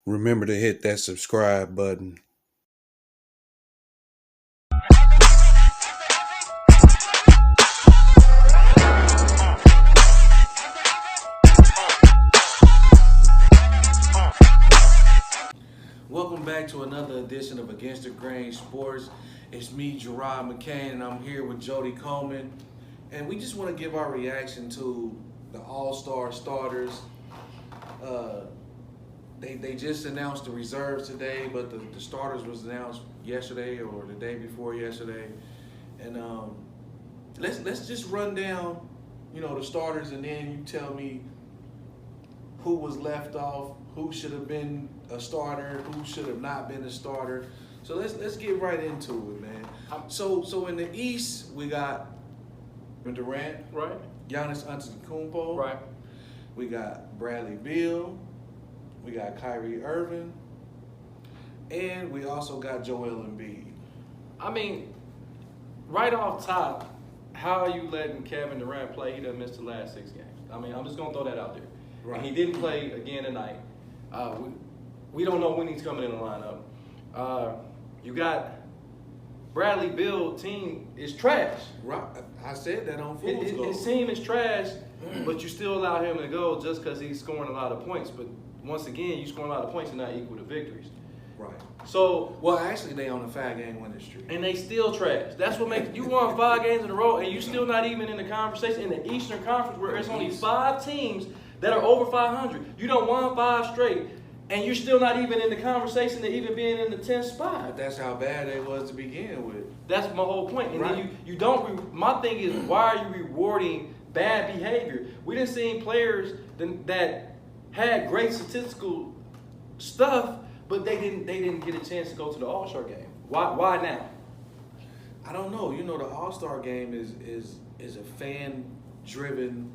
Remember to hit that subscribe button. Welcome back to another edition of Against the Grain Sports. It's me, Jerod McCain, and I'm here with Jody Coleman. And we just want to give our reaction to the All-Star starters. They just announced the reserves today, but the starters was announced yesterday or the day before yesterday. And let's just run down, the starters, and then you tell me who was left off, who should have been a starter, who should have not been a starter. So let's get right into it, man. So in the East, we got Durant, Right. Giannis Antetokounmpo, Right. we got Bradley Beal, we got Kyrie Irving, and we also got Joel Embiid. I mean, right off top, how are you letting Kevin Durant play? He done missed the last 6 games. I mean, I'm just gonna throw that out there. Right. And he didn't play again tonight. We don't know when he's coming in the lineup. You got Bradley Beal team is trash. Right. I said that on Fool's Gold. His team is trash, but you still allow him to go just because he's scoring a lot of points. But once again, you scoring a lot of points and not equal to victories. Right. So, Well, actually, they on a 5-game winning streak. and they still trash. That's what makes you won 5 games in a row, and you still not even in the conversation in the Eastern Conference where it's only 5 teams that are over 500. You don't won 5 straight, and you're still not even in the conversation to even being in the 10th spot. But that's how bad they was to begin with. That's my whole point. And Right. then you don't. My thing is, why are you rewarding bad behavior? We didn't see players that had great statistical stuff, but they didn't get a chance to go to the All-Star game. Why now? I don't know. The All-Star game is a fan-driven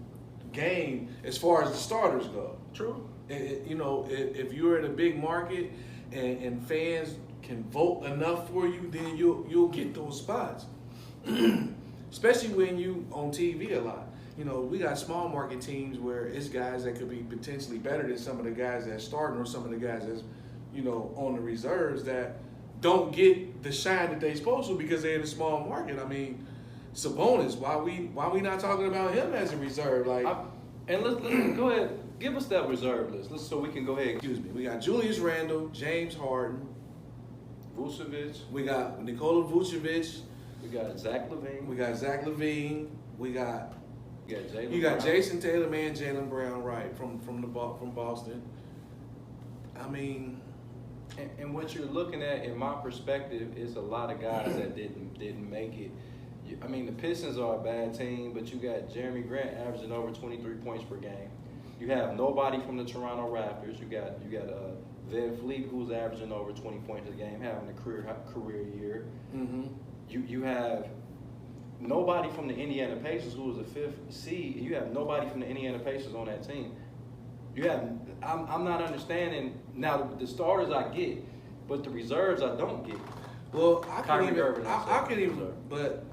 game as far as the starters go. True. If you're in a big market and fans can vote enough for you, then you'll get those spots. Especially when you on TV a lot. We got small market teams where it's guys that could be potentially better than some of the guys that's starting or some of the guys that's on the reserves that don't get the shine that they supposed to because they're in a small market. I mean, Sabonis, why we not talking about him as a reserve? And let's go ahead. Give us that reserve list, so we can go ahead. Excuse me. We got Julius Randle, James Harden, Vucevic. we got Nikola Vucevic, We got Zach LaVine. we got Zach LaVine, we got Jalen. you got Brown. Jason Tatum and Jaylen Brown, right, from Boston. I mean, And what you're looking at, in my perspective, is a lot of guys that didn't make it. I mean, the Pistons are a bad team, but you got Jeremy Grant averaging over 23 points per game. You have nobody from the Toronto Raptors. You got Van Fleet, who's averaging over 20 points a game, having a career year. mm-hmm. You have nobody from the Indiana Pacers, who was the 5th seed. You have nobody from the Indiana Pacers on that team. I'm not understanding now. The starters I get, but the reserves I don't get. Well, I Kyrie could even, Irving, I could even, reserve. but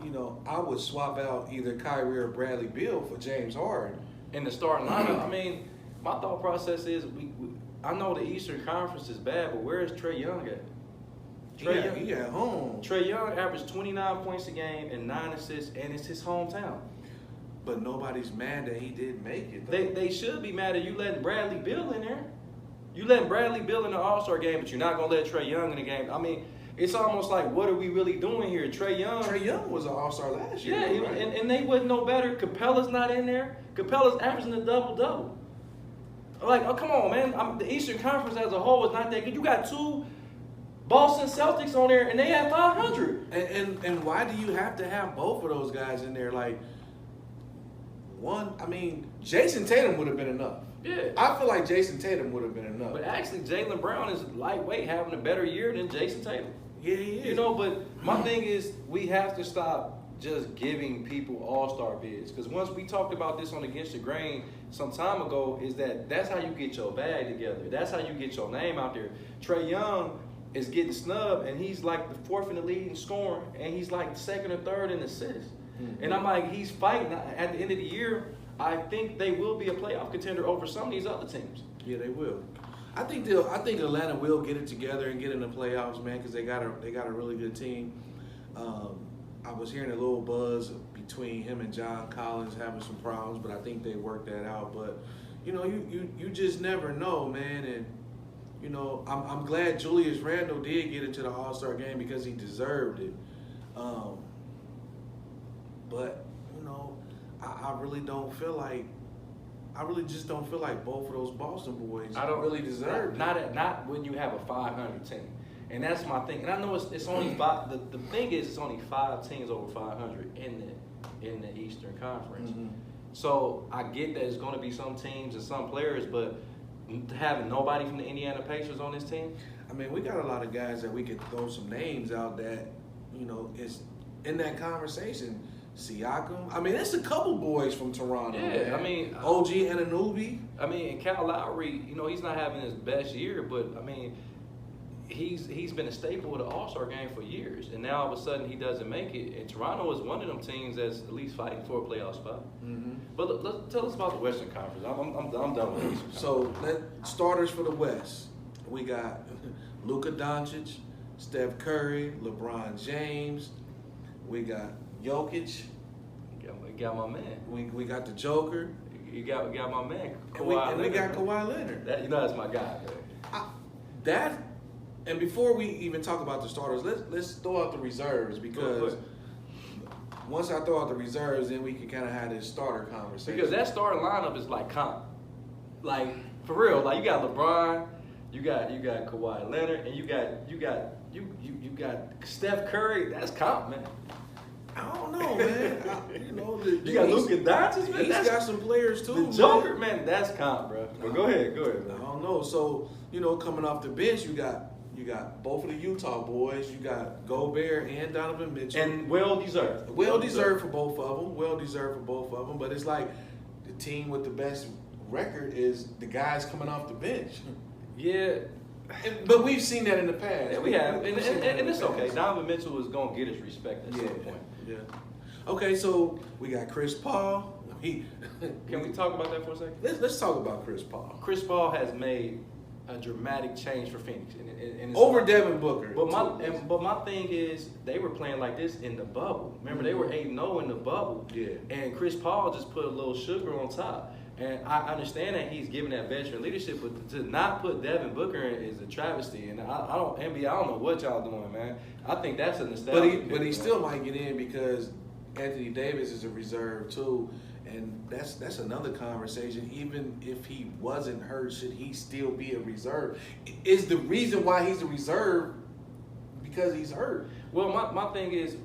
I would swap out either Kyrie or Bradley Beal for James Harden. In the starting lineup, I mean, my thought process is I know the Eastern Conference is bad, but where is Trae Young at? He at home, Trae Young averaged 29 points a game and 9 assists, and it's his hometown. but nobody's mad that he didn't make it. Though. They should be mad at you letting Bradley Beal in there. You letting Bradley Beal in the All-Star game, but you're not gonna let Trae Young in the game. I mean, it's almost like, what are we really doing here? Trae Young was an All-Star last year. Yeah, right? and they wasn't no better. Capella's not in there. Capella's averaging a double-double. Like, oh, come on, man. The Eastern Conference as a whole is not that good. You got 2 Boston Celtics on there, and they have 500. And why do you have to have both of those guys in there? Like, Jason Tatum would have been enough. Yeah. I feel like Jason Tatum would have been enough. But actually, Jaylen Brown is lightweight, having a better year than Jason Tatum. Yeah, he is. But my thing is, we have to stop just giving people all-star bids. Because once we talked about this on Against the Grain some time ago, is that's how you get your bag together. That's how you get your name out there. Trae Young is getting snubbed, and he's like the 4th in the league in scoring, and he's like 2nd or 3rd in assists. Mm-hmm. And I'm like, he's fighting. At the end of the year, I think they will be a playoff contender over some of these other teams. Yeah, they will. I think Atlanta will get it together and get in the playoffs, man, because they got a really good team. I was hearing a little buzz between him and John Collins having some problems, but I think they worked that out. But you just never know, man. And I'm glad Julius Randle did get into the All-Star game because he deserved it. But I really just don't feel like both of those Boston boys really deserve it. Not when you have a 500 team. And that's my thing. And I know it's only five. The thing is, it's only 5 teams over 500 in the Eastern Conference. Mm-hmm. So I get that it's going to be some teams and some players, but having nobody from the Indiana Pacers on this team. I mean, we got a lot of guys that we could throw some names out that is in that conversation. Siakam. I mean, there's a couple boys from Toronto. Yeah, man. I mean, OG Anunoby. I mean, and Kyle Lowry. He's not having his best year, but I mean. He's been a staple of the All-Star game for years, and now all of a sudden he doesn't make it. And Toronto is one of them teams that's at least fighting for a playoff spot. Mm-hmm. But tell us about the Western Conference. I'm done with these. So starters for the West, we got Luka Doncic, Steph Curry, LeBron James. We got Jokic. You got my man. We got the Joker. You got my man. Kawhi and we got Kawhi Leonard. That's my guy. Man. And before we even talk about the starters, let's throw out the reserves because once I throw out the reserves, then we can kind of have this starter conversation. Because that starting lineup is like comp, like for real. Like you got LeBron, you got Kawhi Leonard, and you got Steph Curry. That's comp, man. I don't know, man. You got Luka Doncic, man. He's got some players too. The Joker, man. That's comp, bro. But go ahead, man. I don't know. So coming off the bench, you got both of the Utah boys. You got Gobert and Donovan Mitchell. And well deserved. Well deserved for both of them. But it's like the team with the best record is the guys coming off the bench. Yeah. But we've seen that in the past. Yeah, we have. And it's okay. Donovan Mitchell is going to get his respect at some point. Yeah. Okay, so we got Chris Paul. Can we talk about that for a second? Let's talk about Chris Paul. Chris Paul has made a dramatic change for Phoenix. And over Devin Booker. But my thing is, they were playing like this in the bubble. Remember, they were 8-0 in the bubble. Yeah. And Chris Paul just put a little sugar on top. And I understand that he's giving that veteran leadership, but to not put Devin Booker in is a travesty. And I don't know what y'all doing, man. I think that's a nostalgia. But he still might get in because Anthony Davis is a reserve too. And that's another conversation. Even if he wasn't hurt, should he still be a reserve? Is the reason why he's a reserve because he's hurt? Well, my thing is,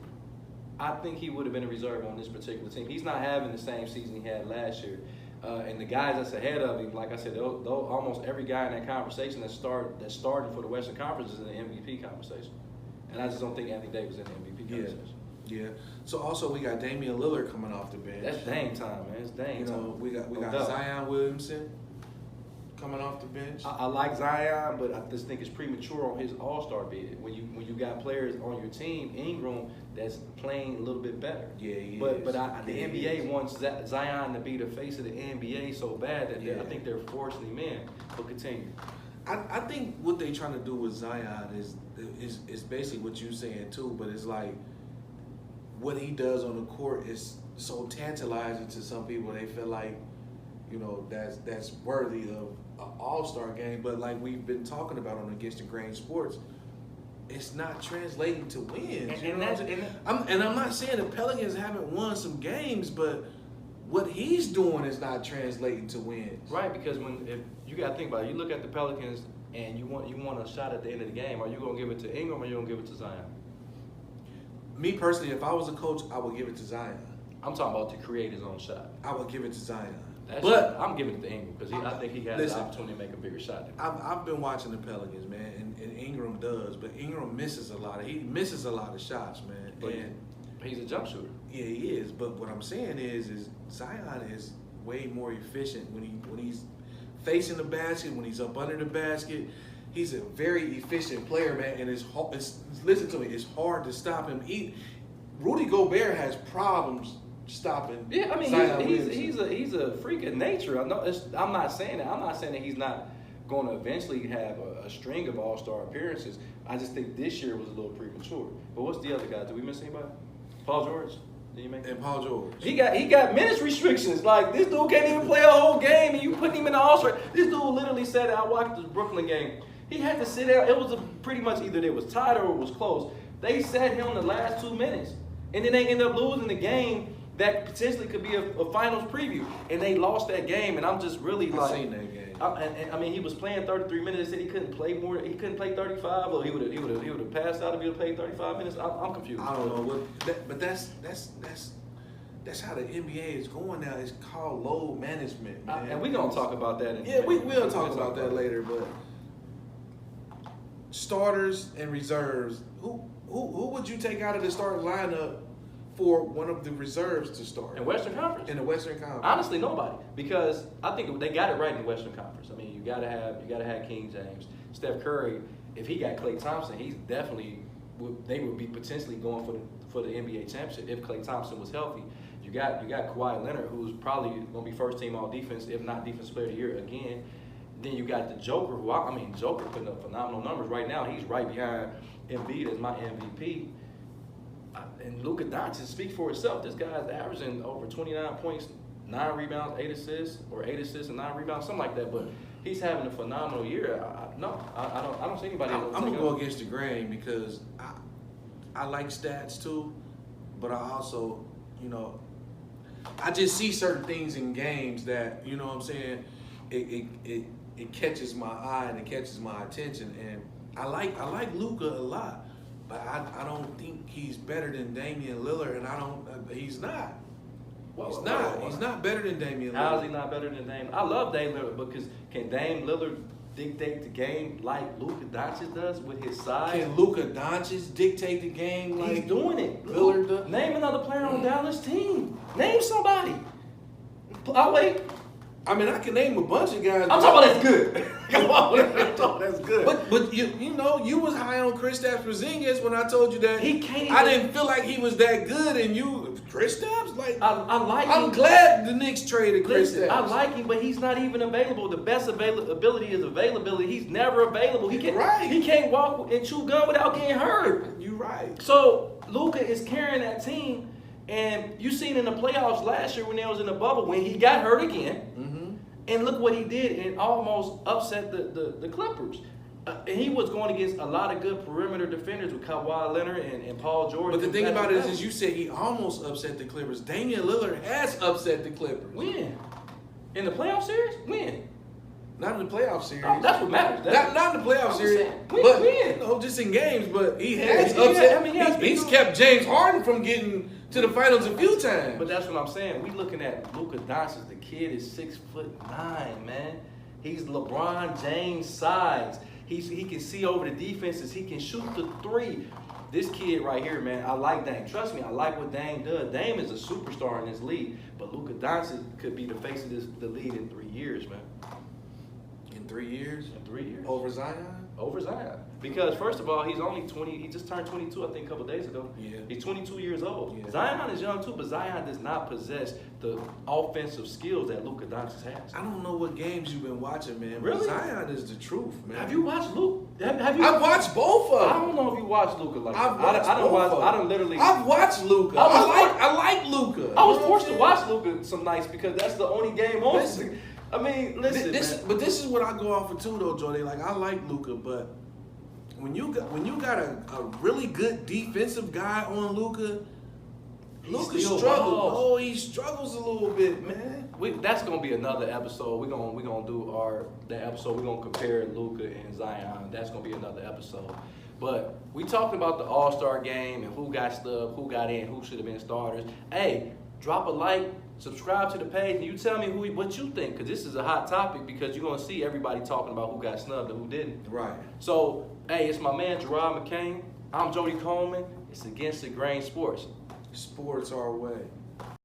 I think he would have been a reserve on this particular team. He's not having the same season he had last year. And the guys that's ahead of him, like I said, almost every guy in that conversation that's starting for the Western Conference is in the MVP conversation. And I just don't think Anthony Davis is in the MVP conversation. Yeah. So also we got Damian Lillard coming off the bench. That's Dame time, man. It's Dame time. We got Zion Williamson coming off the bench. I like Zion, but I just think it's premature on his All-Star bid. When you got players on your team, Ingram, that's playing a little bit better. Yeah, he but is. The NBA wants Zion to be the face of the NBA so bad that I think they're forcing him in. But continue. I think what they're trying to do with Zion is basically what you're saying too, but it's like what he does on the court is so tantalizing to some people. They feel like, that's worthy of an all-star game. But like we've been talking about on Against the Grain Sports, it's not translating to wins. I'm not saying the Pelicans haven't won some games, but what he's doing is not translating to wins. Right, because if you got to think about it, you look at the Pelicans and you want a shot at the end of the game. Are you going to give it to Ingram or are you going to give it to Zion? Me personally, if I was a coach, I would give it to Zion. I'm talking about to create his own shot. I would give it to Zion. But I'm giving it to Ingram because I think he has the opportunity to make a bigger shot. I've been watching the Pelicans, man, and Ingram does, but Ingram misses a lot. He misses a lot of shots, man. But he's a jump shooter. Yeah, he is. But what I'm saying is Zion is way more efficient when he's facing the basket, when he's up under the basket. He's a very efficient player, man, and listen to me, it's hard to stop him. Rudy Gobert has problems stopping. Yeah, I mean Zion he's a freak of nature. I'm not saying that. I'm not saying that he's not going to eventually have a string of all-star appearances. I just think this year was a little premature. But what's the other guy? Did we miss anybody? Paul George? Did you make And Paul George. He got minutes restrictions. Like, this dude can't even play a whole game, and you putting him in the All-Star. This dude literally said, I watched this Brooklyn game. He had to sit out. It was pretty much either they was tied or it was close. They sat him the last 2 minutes, and then they ended up losing the game that potentially could be a finals preview, and they lost that game. And I'm just really I seen that game. I mean, he was playing 33 minutes. They said he couldn't play more. He couldn't play 35, or he would have passed out if he would have played 35 minutes. I'm confused. I don't know but that's how the NBA is going now. It's called load management, man. And we're gonna talk about that. We'll talk about that later. But starters and reserves, who would you take out of the starting lineup for one of the reserves to start in Western Conference? In the Western Conference, honestly, nobody, because I think they got it right in the Western Conference. I mean, you gotta have King James, Steph Curry. If he got Klay Thompson, he's definitely they would be potentially going for the NBA championship if Klay Thompson was healthy. You got Kawhi Leonard, who's probably going to be first team all defense, if not defensive player of the year again. Then you got the Joker, Joker putting up phenomenal numbers right now. He's right behind Embiid as my MVP. And Luka Doncic speaks for itself. This guy's averaging over 29 points, 9 rebounds, 8 assists, or 8 assists and 9 rebounds, something like that. But he's having a phenomenal year. I don't see anybody. I'm gonna go against the grain because I like stats too, but I also, I just see certain things in games that, you know what I'm saying, it catches my eye and it catches my attention, and I like Luka a lot, but I don't think he's better than Damian Lillard, and he's not. He's not better than Damian Lillard. How is he not better than Dame? I love Dame Lillard because can Dame Lillard dictate the game like Luka Doncic does with his size? Can Luka Doncic dictate the game like he's doing it? Lillard does? Name another player on Dallas' team. Name somebody. I'll wait. I mean, I can name a bunch of guys. I'm talking about that's good. Come on, I'm talking that's good. But you was high on Kristaps Porzingis when I told you that he can't. I didn't feel like he was that good, and you Kristaps like I like him. I'm glad the Knicks traded Kristaps. I like him, but he's not even available. The best availability is availability. He's never available. He can't walk and chew gum without getting hurt. You're right. So Luka is carrying that team. And you seen in the playoffs last year when they was in the bubble when he got hurt again, and look what he did and almost upset the Clippers. And he was going against a lot of good perimeter defenders with Kawhi Leonard and Paul George. But the thing about it is you said he almost upset the Clippers. Damian Lillard has upset the Clippers. When? In the playoff series? When? Not in the playoff series. Oh, that's what matters. Not in the playoff series. When? Just in games. But he has upset. He's kept James Harden from getting to the finals a few times. But that's what I'm saying. We looking at Luka Doncic. The kid is 6'9", man. He's LeBron James size. He can see over the defenses. He can shoot the three. This kid right here, man, I like Dame. Trust me, I like what Dame does. Dame is a superstar in this league, but Luka Doncic could be the face of the league in 3 years, man. In 3 years? In 3 years. Over Zion? Over Zion. Because, first of all, he's only 20. He just turned 22, I think, a couple days ago. Yeah. He's 22 years old. Yeah. Zion is young, too, but Zion does not possess the offensive skills that Luka Doncic has. I don't know what games you've been watching, man. Really? But Zion is the truth, man. Have you watched Luka? Have you? I've watched both of them. I don't know if you watched Luka like that. I've watched Luka. I like Luka. I was forced to watch Luka some nights because that's the only game on. Listen, I mean, listen. This is what I go off of too, though, Jody. Like, I like Luka, but when you got a really good defensive guy on Luka struggles. Oh, he struggles a little bit, man. That's gonna be another episode. We're gonna do that episode. We're gonna compare Luka and Zion. That's gonna be another episode. But we talked about the All-Star game and who got snubbed, who got in, who should have been starters. Hey, drop a like, subscribe to the page, and you tell me what you think, because this is a hot topic because you're gonna see everybody talking about who got snubbed and who didn't. Right. So, hey, it's my man Jerod McCain. I'm Jody Coleman. It's Against the Grain Sports. Sports our way.